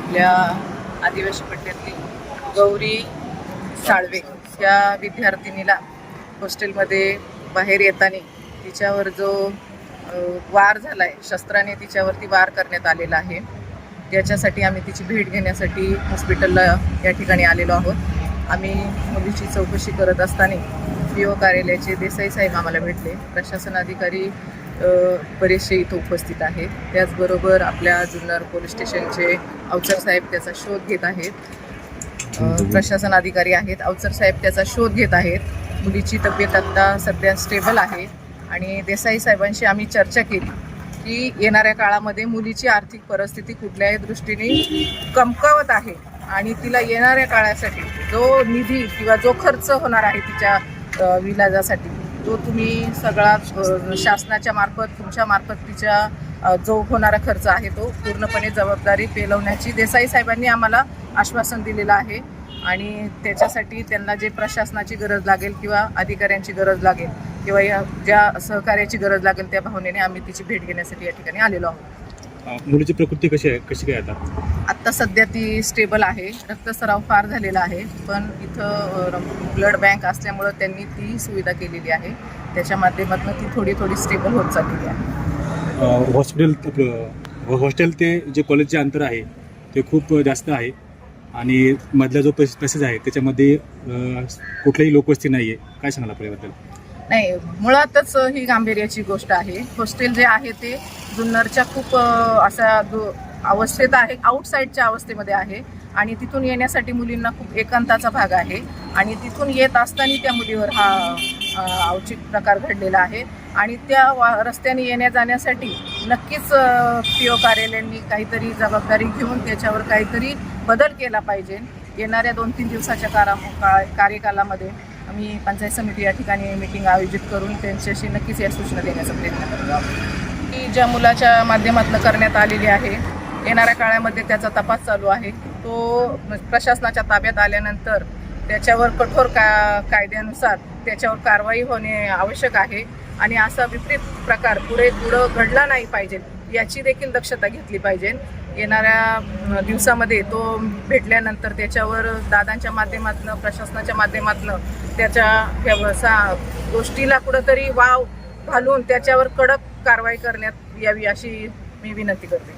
आपल्या आदिवासी पट्ट्यातली गौरी साळवे या विद्यार्थिनीला हॉस्टेलमध्ये बाहेर येताना तिच्यावर जो वार झाला आहे, शस्त्राने तिच्यावरती वार करण्यात आलेला आहे, त्याच्यासाठी आम्ही तिची भेट घेण्यासाठी हॉस्पिटलला या ठिकाणी आलेलो आहोत। आम्ही मुलीची चौकशी करत असताना PO कार्यालयाचे देसाई साहेब आम्हाला भेटले। प्रशासन अधिकारी बरेचसे इथं उपस्थित आहेत। त्याचबरोबर आपल्या जुन्नर पोलीस स्टेशनचे अवचर साहेब त्याचा शोध घेत आहेत। प्रशासन अधिकारी आहेत, अवचर साहेब त्याचा शोध घेत आहेत। मुलीची तब्येत आता सध्या स्टेबल आहे आणि देसाई साहेबांशी आम्ही चर्चा केली की येणाऱ्या काळामध्ये मुलीची आर्थिक परिस्थिती कुठल्याही दृष्टीने कमकुवत आहे आणि तिला येणाऱ्या काळासाठी जो निधी किंवा जो खर्च होणार आहे तिच्या विलाजासाठी तो तुम्ही सगळा शासनाच्या मार्फत तुमच्या मार्फत तिच्या जो होणारा खर्च आहे तो पूर्णपणे जबाबदारी पेलवण्याची देसाई साहेबांनी आम्हाला आश्वासन दिलेलं आहे आणि त्याच्यासाठी त्यांना जे प्रशासनाची गरज लागेल किंवा अधिकाऱ्यांची गरज लागेल किंवा या ज्या सहकार्याची गरज लागेल त्या भावनेने आम्ही तिची भेट घेण्यासाठी या ठिकाणी आलेलो आहोत। मुलीची प्रकृती कशी आहे, कशी काय आता सध्या ती स्टेबल आहे। रक्तस्राव फार झालेला आहे, पण इथं ब्लड बँक असल्यामुळं त्यांनी ती सुविधा केलेली आहे, त्याच्या माध्यमातून ती थोडी थोडी स्टेबल होत चाललेली आहे। हॉस्टेल ते जे कॉलेजचे अंतर आहे ते खूप जास्त आहे आणि मधला जो पॅसेज आहे त्याच्यामध्ये कुठलीही लोकवस्ती नाही आहे, काय सांगाल आपल्याबद्दल? नाही, मुळातच ही गांभीर्याची गोष्ट आहे। हॉस्टेल जे आहे ते जुन्नरच्या खूप असा अवस्थेत आहे, आउटसाईडच्या अवस्थेमध्ये आहे आणि तिथून येण्यासाठी मुलींना खूप एकांताचा भाग आहे आणि तिथून येत असताना त्या मुलीवर हा औचित प्रकार घडलेला आहे आणि त्या रस्त्याने येण्या जाण्यासाठी नक्कीच PO कार्यालयांनी काहीतरी जबाबदारी घेऊन त्याच्यावर काहीतरी बदल केला पाहिजे। येणाऱ्या 2-3 दिवसाच्या कार्यकालामध्ये आम्ही पंचायत समिती या ठिकाणी मीटिंग आयोजित करून त्यांच्याशी नक्कीच या सूचना देण्याचा प्रयत्न करतो आहोत की ज्या मुलाच्या माध्यमातून करण्यात आलेली आहे, येणाऱ्या काळामध्ये त्याचा तपास चालू आहे। तो प्रशासनाच्या ताब्यात आल्यानंतर त्याच्यावर कठोर कायद्यानुसार त्याच्यावर कारवाई होणे आवश्यक आहे आणि असा विपरीत प्रकार पुढं घडला नाही पाहिजे याची देखील दक्षता घेतली पाहिजे। येणाऱ्या दिवसामध्ये तो भेटल्यानंतर त्याच्यावर दादांच्या माध्यमातून प्रशासनाच्या माध्यमातून त्याच्या गोष्टीला कुठंतरी वाव घालून त्याच्यावर कडक कारवाई करण्यात यावी अशी मी विनंती करते।